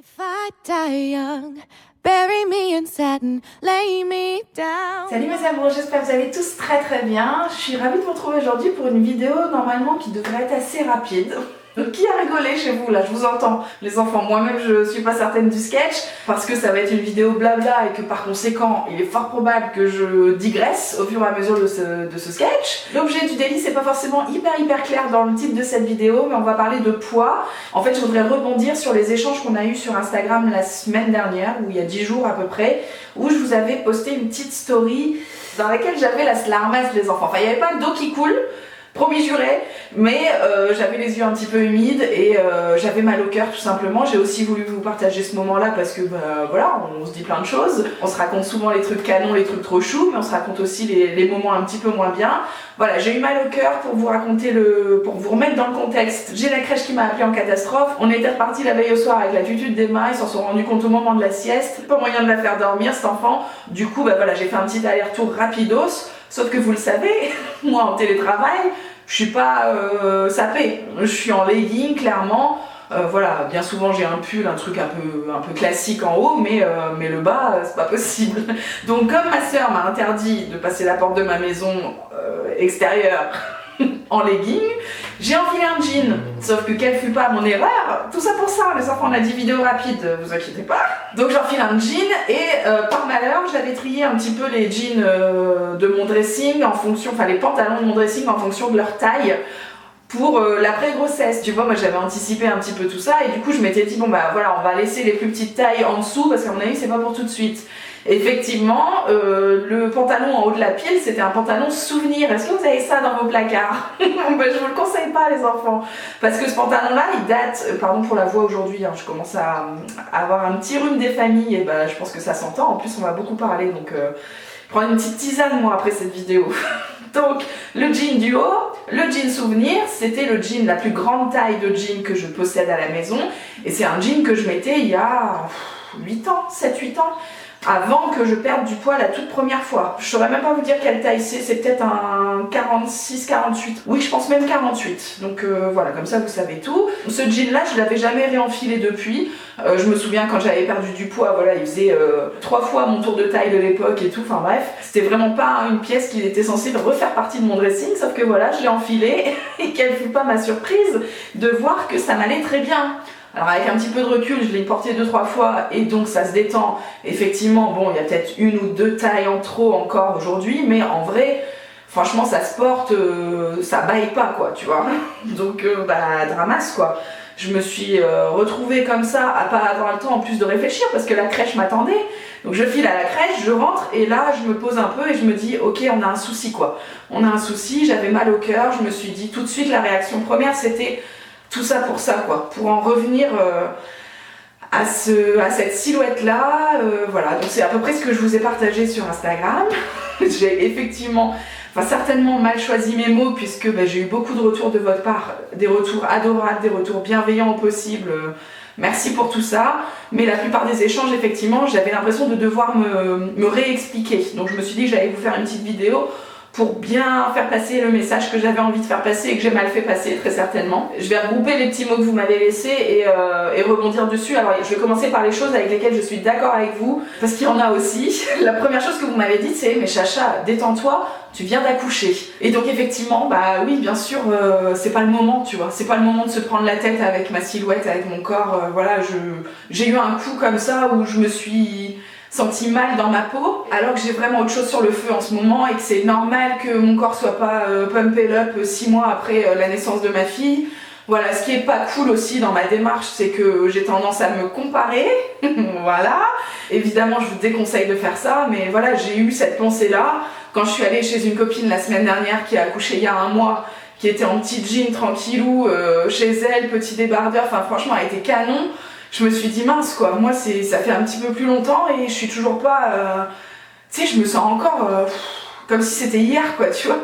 If I die young, bury me in satin, lay me down. Salut mes amours, j'espère que vous allez tous très bien. Je suis ravie de vous retrouver aujourd'hui pour une vidéo normalement qui devrait être assez rapide. Donc qui a rigolé chez vous là? Je vous entends les enfants, moi-même je suis pas certaine du sketch parce que ça va être une vidéo blabla et que par conséquent il est fort probable que je digresse au fur et à mesure de ce sketch. L'objet du délit c'est pas forcément hyper clair dans le titre de cette vidéo, mais on va parler de poids. En fait je voudrais rebondir sur les échanges qu'on a eu sur Instagram la semaine dernière, ou il y a 10 jours à peu près, où je vous avais posté une petite story dans laquelle j'avais la ramasse les enfants. Enfin il n'y avait pas d'eau qui coule, promis juré, mais j'avais les yeux un petit peu humides et j'avais mal au cœur tout simplement. J'ai aussi voulu vous partager ce moment là parce que voilà, on se dit plein de choses, on se raconte souvent les trucs canons, les trucs trop choux, mais on se raconte aussi les moments un petit peu moins bien. Voilà, j'ai eu mal au cœur pour vous raconter pour vous remettre dans le contexte. J'ai la crèche qui m'a appelé en catastrophe, on était reparti la veille au soir avec la tutude d'Emma, ils s'en sont rendus compte au moment de la sieste, pas moyen de la faire dormir cet enfant, du coup voilà, j'ai fait un petit aller-retour rapidos. Sauf que vous le savez, moi en télétravail, je suis pas sapée. Je suis en legging clairement. Voilà, bien souvent j'ai un pull, un truc un peu classique en haut, mais le bas, c'est pas possible. Donc comme ma soeur m'a interdit de passer la porte de ma maison extérieure en legging, j'ai enfilé un jean. Sauf que quelle fut pas mon erreur, tout ça pour ça, les enfants, on a dit vidéo rapide, vous inquiétez pas. Donc j'enfile un jean et par malheur j'avais trié un petit peu les jeans de mon dressing en fonction, enfin les pantalons de mon dressing en fonction de leur taille pour l'après-grossesse. Tu vois, moi j'avais anticipé un petit peu tout ça et du coup je m'étais dit bon bah voilà, on va laisser les plus petites tailles en dessous parce qu'à mon avis c'est pas pour tout de suite. Effectivement, le pantalon en haut de la pile, c'était un pantalon souvenir. Est-ce que vous avez ça dans vos placards? Je vous le conseille pas les enfants, parce que ce pantalon-là, il date, pardon pour la voix aujourd'hui, hein, je commence à avoir un petit rhume des familles, et je pense que ça s'entend, en plus on va beaucoup parler, donc prends une petite tisane moi après cette vidéo. Donc le jean du haut, le jean souvenir, c'était le jean, la plus grande taille de jean que je possède à la maison, et c'est un jean que je mettais il y a 8 ans, 7-8 ans, avant que je perde du poids la toute première fois. Je saurais même pas vous dire quelle taille c'est peut-être un 46-48. Oui, je pense même 48. Donc voilà, comme ça vous savez tout. Ce jean là, je l'avais jamais réenfilé depuis. Je me souviens quand j'avais perdu du poids, voilà, il faisait 3 fois mon tour de taille de l'époque et tout, enfin bref. C'était vraiment pas une pièce qui était censée refaire partie de mon dressing, sauf que voilà, je l'ai enfilé et quelle fut pas ma surprise de voir que ça m'allait très bien. Alors avec un petit peu de recul, je l'ai porté 2-3 fois et donc ça se détend. Effectivement, bon, il y a peut-être 1 ou 2 tailles en trop encore aujourd'hui, mais en vrai, franchement, ça se porte, ça baille pas quoi, tu vois. Donc, dramasse quoi. Je me suis retrouvée comme ça à pas avoir le temps en plus de réfléchir parce que la crèche m'attendait. Donc je file à la crèche, je rentre et là je me pose un peu et je me dis ok, on a un souci quoi. On a un souci, j'avais mal au cœur, je me suis dit tout de suite la réaction première c'était tout ça pour ça quoi, pour en revenir à cette silhouette là, voilà, donc c'est à peu près ce que je vous ai partagé sur Instagram. J'ai effectivement, certainement mal choisi mes mots puisque j'ai eu beaucoup de retours de votre part, des retours adorables, des retours bienveillants au possible, merci pour tout ça, mais la plupart des échanges effectivement j'avais l'impression de devoir me réexpliquer, donc je me suis dit que j'allais vous faire une petite vidéo pour bien faire passer le message que j'avais envie de faire passer et que j'ai mal fait passer très certainement. Je vais regrouper les petits mots que vous m'avez laissés et rebondir dessus. Alors je vais commencer par les choses avec lesquelles je suis d'accord avec vous, parce qu'il y en a aussi. La première chose que vous m'avez dit c'est « mais Chacha, détends-toi, tu viens d'accoucher ». Et donc effectivement, oui bien sûr, c'est pas le moment, tu vois, c'est pas le moment de se prendre la tête avec ma silhouette, avec mon corps, voilà, j'ai eu un coup comme ça où je me suis senti mal dans ma peau, alors que j'ai vraiment autre chose sur le feu en ce moment et que c'est normal que mon corps soit pas pumpé up 6 mois après la naissance de ma fille. Voilà, ce qui est pas cool aussi dans ma démarche, c'est que j'ai tendance à me comparer, voilà. Évidemment, je vous déconseille de faire ça, mais voilà, j'ai eu cette pensée-là quand je suis allée chez une copine la semaine dernière qui a accouché il y a 1 mois, qui était en petit jean tranquillou, chez elle, petit débardeur, enfin franchement, elle était canon. Je me suis dit mince quoi, moi ça fait un petit peu plus longtemps et je suis toujours pas, tu sais, je me sens encore comme si c'était hier quoi, tu vois.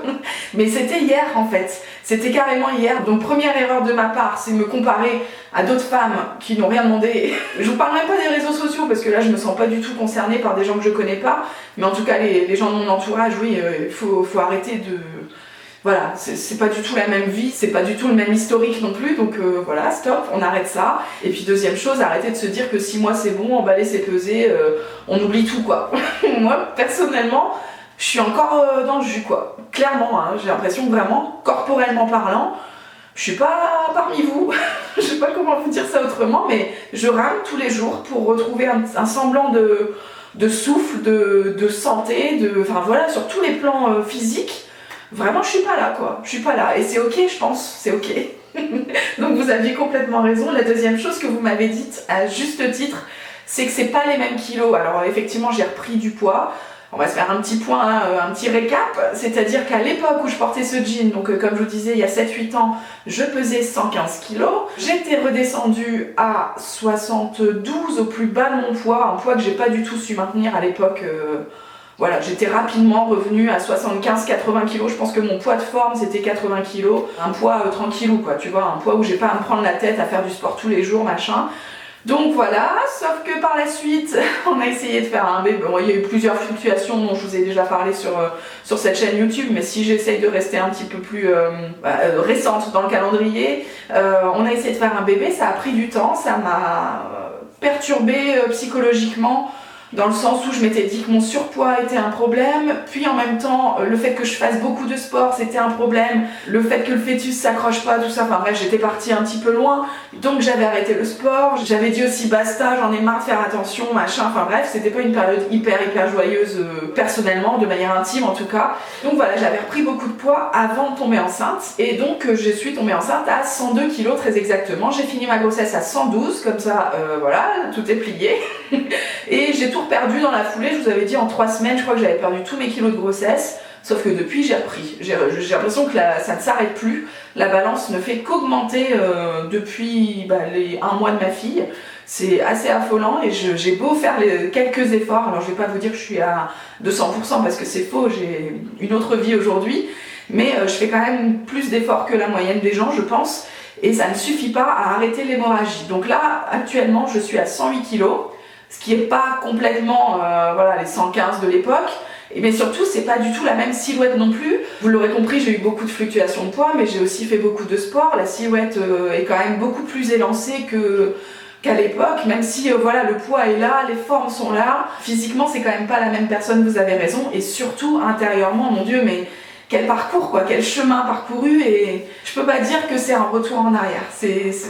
Mais c'était hier en fait, c'était carrément hier. Donc première erreur de ma part, c'est me comparer à d'autres femmes qui n'ont rien demandé. Je vous parle même pas des réseaux sociaux parce que là je me sens pas du tout concernée par des gens que je connais pas. Mais en tout cas les gens de mon entourage, oui, il faut arrêter de... voilà, c'est pas du tout la même vie, c'est pas du tout le même historique non plus, donc voilà, stop, on arrête ça. Et puis deuxième chose, arrêtez de se dire que 6 mois c'est bon, emballer c'est peser, on oublie tout quoi. Moi personnellement, je suis encore dans le jus quoi, clairement, hein, j'ai l'impression que vraiment, corporellement parlant, je suis pas parmi vous, je sais pas comment vous dire ça autrement, mais je rame tous les jours pour retrouver un semblant de souffle, de santé, enfin voilà, sur tous les plans physiques. Vraiment, je suis pas là, quoi. Je suis pas là. Et c'est ok, je pense. C'est ok. Donc, vous aviez complètement raison. La deuxième chose que vous m'avez dite, à juste titre, c'est que c'est pas les mêmes kilos. Alors, effectivement, j'ai repris du poids. On va se faire un petit point, hein, un petit récap. C'est-à-dire qu'à l'époque où je portais ce jean, donc comme je vous disais, il y a 7-8 ans, je pesais 115 kilos. J'étais redescendue à 72 au plus bas de mon poids. Un poids que j'ai pas du tout su maintenir à l'époque. Voilà, j'étais rapidement revenue à 75-80 kg. Je pense que mon poids de forme c'était 80 kg. Un poids tranquillou quoi, tu vois, un poids où j'ai pas à me prendre la tête à faire du sport tous les jours, machin. Donc voilà, sauf que par la suite, on a essayé de faire un bébé. Bon, il y a eu plusieurs fluctuations dont je vous ai déjà parlé sur cette chaîne YouTube, mais si j'essaye de rester un petit peu plus récente dans le calendrier, on a essayé de faire un bébé, ça a pris du temps, ça m'a perturbée psychologiquement. Dans le sens où je m'étais dit que mon surpoids était un problème, puis en même temps le fait que je fasse beaucoup de sport c'était un problème, le fait que le fœtus s'accroche pas, tout ça, enfin bref j'étais partie un petit peu loin, donc j'avais arrêté le sport, j'avais dit aussi basta, j'en ai marre de faire attention, machin, enfin bref c'était pas une période hyper joyeuse personnellement, de manière intime en tout cas. Donc voilà, j'avais repris beaucoup de poids avant de tomber enceinte, et donc je suis tombée enceinte à 102 kg très exactement, j'ai fini ma grossesse à 112, comme ça voilà, tout est plié, et j'ai tout perdu dans la foulée. Je vous avais dit en 3 semaines je crois que j'avais perdu tous mes kilos de grossesse, sauf que depuis j'ai repris, j'ai l'impression que ça ne s'arrête plus, la balance ne fait qu'augmenter depuis les 1 mois de ma fille, c'est assez affolant et j'ai beau faire quelques efforts, alors je vais pas vous dire que je suis à 200% parce que c'est faux, j'ai une autre vie aujourd'hui, mais je fais quand même plus d'efforts que la moyenne des gens je pense, et ça ne suffit pas à arrêter l'hémorragie. Donc là actuellement je suis à 108 kilos, ce qui n'est pas complètement voilà, les 115 de l'époque, mais surtout c'est pas du tout la même silhouette non plus. Vous l'aurez compris, j'ai eu beaucoup de fluctuations de poids, mais j'ai aussi fait beaucoup de sport, la silhouette est quand même beaucoup plus élancée qu'à l'époque, même si voilà, le poids est là, les formes sont là, physiquement c'est quand même pas la même personne, vous avez raison, et surtout intérieurement, mon Dieu, mais quel parcours quoi, quel chemin parcouru, et je peux pas dire que c'est un retour en arrière,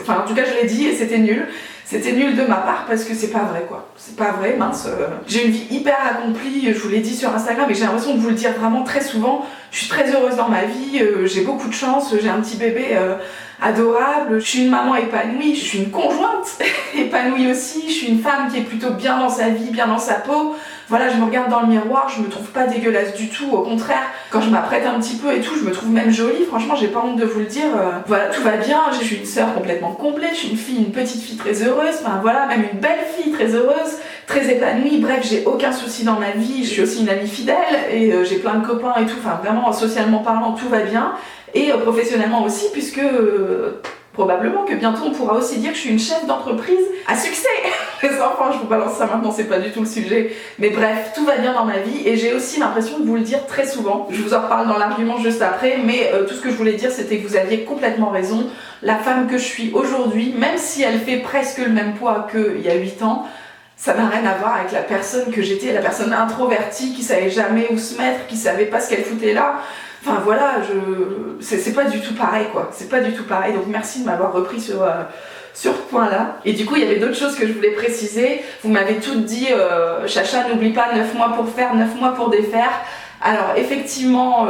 enfin en tout cas je l'ai dit et c'était nul. C'était nul de ma part parce que c'est pas vrai quoi, c'est pas vrai, mince. J'ai une vie hyper accomplie, je vous l'ai dit sur Instagram et j'ai l'impression de vous le dire vraiment très souvent. Je suis très heureuse dans ma vie, j'ai beaucoup de chance, j'ai un petit bébé adorable, je suis une maman épanouie, je suis une conjointe épanouie aussi, je suis une femme qui est plutôt bien dans sa vie, bien dans sa peau. Voilà, je me regarde dans le miroir, je me trouve pas dégueulasse du tout, au contraire, quand je m'apprête un petit peu et tout, je me trouve même jolie, franchement j'ai pas honte de vous le dire, voilà, tout va bien, je suis une sœur complètement complète, je suis une petite fille très heureuse, enfin voilà, même une belle fille très heureuse, très épanouie, bref, j'ai aucun souci dans ma vie, je suis aussi une amie fidèle, et j'ai plein de copains et tout, enfin vraiment, socialement parlant, tout va bien, et professionnellement aussi, puisque... probablement que bientôt on pourra aussi dire que je suis une chef d'entreprise à succès. Les enfants, je vous balance ça maintenant, c'est pas du tout le sujet. Mais bref, tout va bien dans ma vie et j'ai aussi l'impression de vous le dire très souvent. Je vous en reparle dans l'argument juste après, mais tout ce que je voulais dire c'était que vous aviez complètement raison. La femme que je suis aujourd'hui, même si elle fait presque le même poids qu'il y a 8 ans, ça n'a rien à voir avec la personne que j'étais, la personne introvertie qui savait jamais où se mettre, qui savait pas ce qu'elle foutait là. Enfin voilà, c'est pas du tout pareil quoi, c'est pas du tout pareil, donc merci de m'avoir repris sur ce point-là. Et du coup, il y avait d'autres choses que je voulais préciser. Vous m'avez toutes dit, Chacha, n'oublie pas 9 mois pour faire, 9 mois pour défaire. Alors effectivement,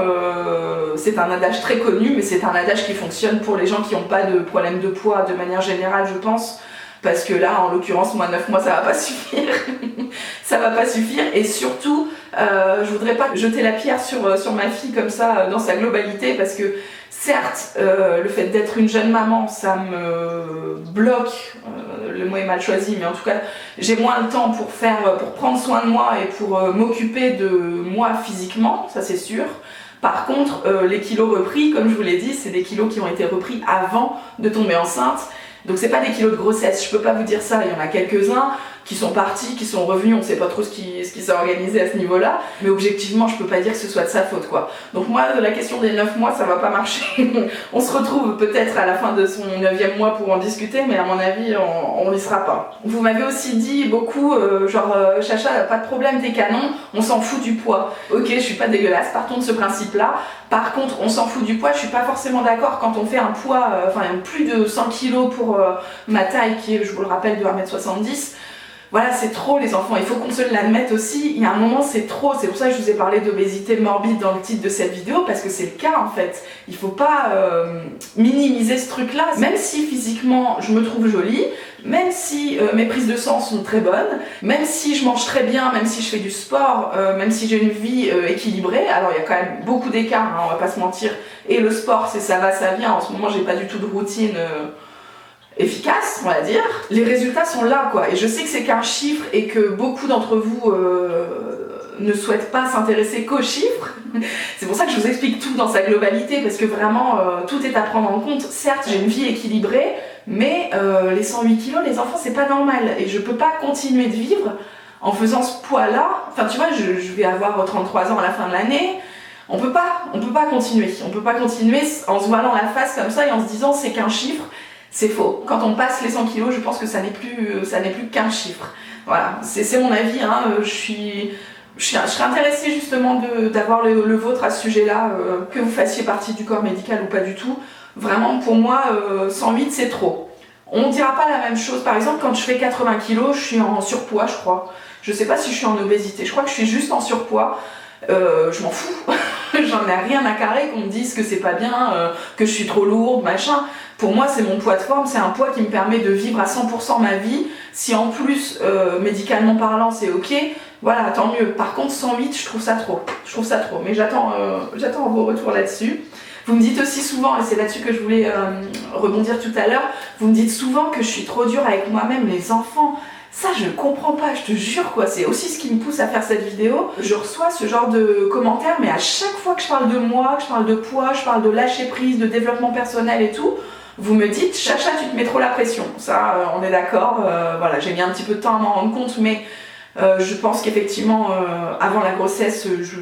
c'est un adage très connu, mais c'est un adage qui fonctionne pour les gens qui n'ont pas de problème de poids de manière générale, je pense. Parce que là, en l'occurrence, moi, 9 mois, ça va pas suffire. Ça va pas suffire. Et surtout, je voudrais pas jeter la pierre sur ma fille comme ça, dans sa globalité, parce que certes, le fait d'être une jeune maman, ça me bloque, le mot est mal choisi, mais en tout cas, j'ai moins le temps pour prendre soin de moi et pour m'occuper de moi physiquement, ça c'est sûr. Par contre, les kilos repris, comme je vous l'ai dit, c'est des kilos qui ont été repris avant de tomber enceinte. Donc c'est pas des kilos de grossesse, je peux pas vous dire ça, il y en a quelques-uns. qui sont partis, qui sont revenus, on sait pas trop ce qui s'est organisé à ce niveau-là, mais objectivement, je peux pas dire que ce soit de sa faute, quoi. Donc moi, la question des 9 mois, ça va pas marcher. On se retrouve peut-être à la fin de son 9e mois pour en discuter, mais à mon avis, on n'y sera pas. Vous m'avez aussi dit beaucoup, Chacha, pas de problème, t'es canon, on s'en fout du poids. Ok, je suis pas dégueulasse, partons de ce principe-là. Par contre, on s'en fout du poids, je suis pas forcément d'accord quand on fait un poids, plus de 100 kg pour ma taille, qui est, je vous le rappelle, de 1m70. Voilà, c'est trop les enfants, il faut qu'on se l'admette aussi, il y a un moment c'est trop, c'est pour ça que je vous ai parlé d'obésité morbide dans le titre de cette vidéo, parce que c'est le cas en fait. Il faut pas minimiser ce truc là, même si physiquement je me trouve jolie, même si mes prises de sang sont très bonnes, même si je mange très bien, même si je fais du sport, même si j'ai une vie équilibrée, alors il y a quand même beaucoup d'écart, hein, on va pas se mentir, et le sport c'est ça va, ça vient, en ce moment j'ai pas du tout de routine efficace, on va dire. Les résultats sont là, quoi. Et je sais que c'est qu'un chiffre et que beaucoup d'entre vous ne souhaitent pas s'intéresser qu'aux chiffres. C'est pour ça que je vous explique tout dans sa globalité, parce que vraiment, tout est à prendre en compte. Certes, j'ai une vie équilibrée, mais les 108 kilos, les enfants, c'est pas normal. Et je peux pas continuer de vivre en faisant ce poids-là. Enfin, tu vois, je vais avoir 33 ans à la fin de l'année. On peut pas continuer. On peut pas continuer en se voilant la face comme ça et en se disant c'est qu'un chiffre. C'est faux. Quand on passe les 100 kilos, je pense que ça n'est plus qu'un chiffre. Voilà, c'est mon avis. Hein. Je serais intéressée justement d'avoir le vôtre à ce sujet-là, que vous fassiez partie du corps médical ou pas du tout. Vraiment, pour moi, 108, c'est trop. On ne dira pas la même chose. Par exemple, quand je fais 80 kilos, je suis en surpoids, je crois. Je sais pas si je suis en obésité. Je crois que je suis juste en surpoids. Je m'en fous. J'en ai rien à carrer qu'on me dise que c'est pas bien, que je suis trop lourde, machin. Pour moi, c'est mon poids de forme, c'est un poids qui me permet de vivre à 100% ma vie. Si en plus, médicalement parlant, c'est ok, voilà, tant mieux. Par contre, 108, je trouve ça trop. Mais j'attends vos retours là-dessus. Vous me dites aussi souvent, et c'est là-dessus que je voulais rebondir tout à l'heure, vous me dites souvent que je suis trop dure avec moi-même, les enfants. Ça, je comprends pas, je te jure, quoi. C'est aussi ce qui me pousse à faire cette vidéo. Je reçois ce genre de commentaires, mais à chaque fois que je parle de moi, que je parle de poids, je parle de lâcher prise, de développement personnel et tout, vous me dites, Chacha, tu te mets trop la pression. Ça, on est d'accord. Voilà, j'ai mis un petit peu de temps à m'en rendre compte, mais je pense qu'effectivement, avant la grossesse, je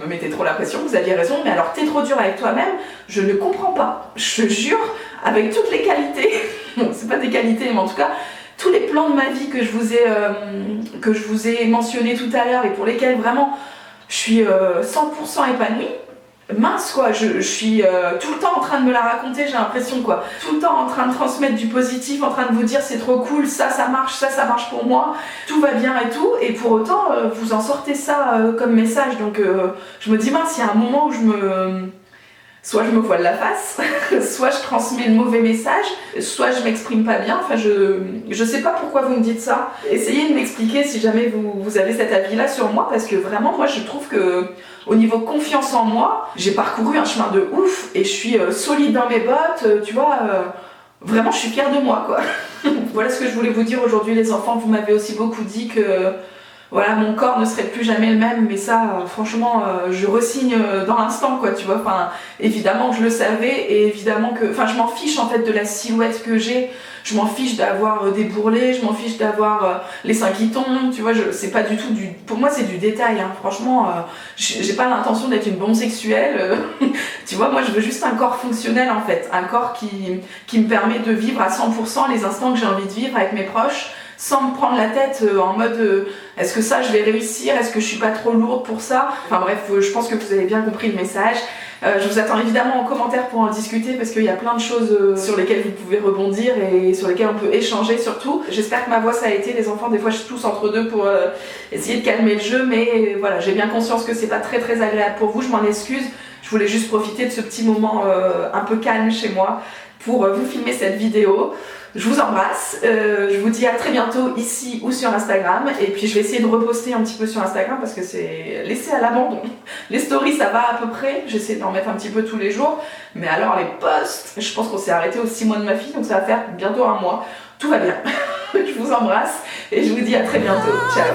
me mettais trop la pression. Vous aviez raison, mais alors t'es trop dur avec toi-même, je ne comprends pas. Je te jure, avec toutes les qualités, bon, c'est pas des qualités, mais en tout cas, tous les plans de ma vie que je vous ai mentionnés tout à l'heure et pour lesquels vraiment je suis 100% épanouie, mince quoi, je suis tout le temps en train de me la raconter, j'ai l'impression quoi, tout le temps en train de transmettre du positif, en train de vous dire c'est trop cool, ça marche pour moi, tout va bien et tout, et pour autant vous en sortez ça comme message, donc je me dis mince, il y a un moment où soit je me voile la face, soit je transmets le mauvais message, soit je m'exprime pas bien, enfin je sais pas pourquoi vous me dites ça. Essayez de m'expliquer si jamais vous avez cet avis-là sur moi, parce que vraiment moi je trouve que au niveau confiance en moi, j'ai parcouru un chemin de ouf et je suis solide dans mes bottes, tu vois, vraiment je suis fière de moi quoi. Voilà ce que je voulais vous dire aujourd'hui les enfants, vous m'avez aussi beaucoup dit que voilà, mon corps ne serait plus jamais le même, mais ça, franchement, je resigne dans l'instant, quoi, tu vois. Enfin, évidemment que je le savais, et évidemment que... Enfin, je m'en fiche, en fait, de la silhouette que j'ai. Je m'en fiche d'avoir des bourrelets, je m'en fiche d'avoir les seins qui tombent, tu vois. C'est pas du tout du... Pour moi, c'est du détail, hein. Franchement, j'ai pas l'intention d'être une bombe sexuelle. Tu vois, moi, je veux juste un corps fonctionnel, en fait. Un corps qui me permet de vivre à 100% les instants que j'ai envie de vivre avec mes proches, sans me prendre la tête en mode est-ce que ça je vais réussir, est-ce que je suis pas trop lourde pour ça, enfin bref, je pense que vous avez bien compris le message. Je vous attends évidemment en commentaire pour en discuter parce qu'il y a plein de choses sur lesquelles vous pouvez rebondir et sur lesquelles on peut échanger surtout. J'espère que ma voix ça a été, les enfants des fois je tousse entre deux pour essayer de calmer le jeu, mais voilà, j'ai bien conscience que c'est pas très agréable pour vous, je m'en excuse. Je voulais juste profiter de ce petit moment un peu calme chez moi pour vous filmer cette vidéo. Je vous embrasse, je vous dis à très bientôt ici ou sur Instagram, et puis je vais essayer de reposter un petit peu sur Instagram parce que c'est laissé à l'abandon. Les stories ça va à peu près, j'essaie d'en mettre un petit peu tous les jours, mais alors les posts, je pense qu'on s'est arrêté aux 6 mois de ma fille, donc ça va faire bientôt un mois. Tout va bien. Je vous embrasse et je vous dis à très bientôt. Ciao.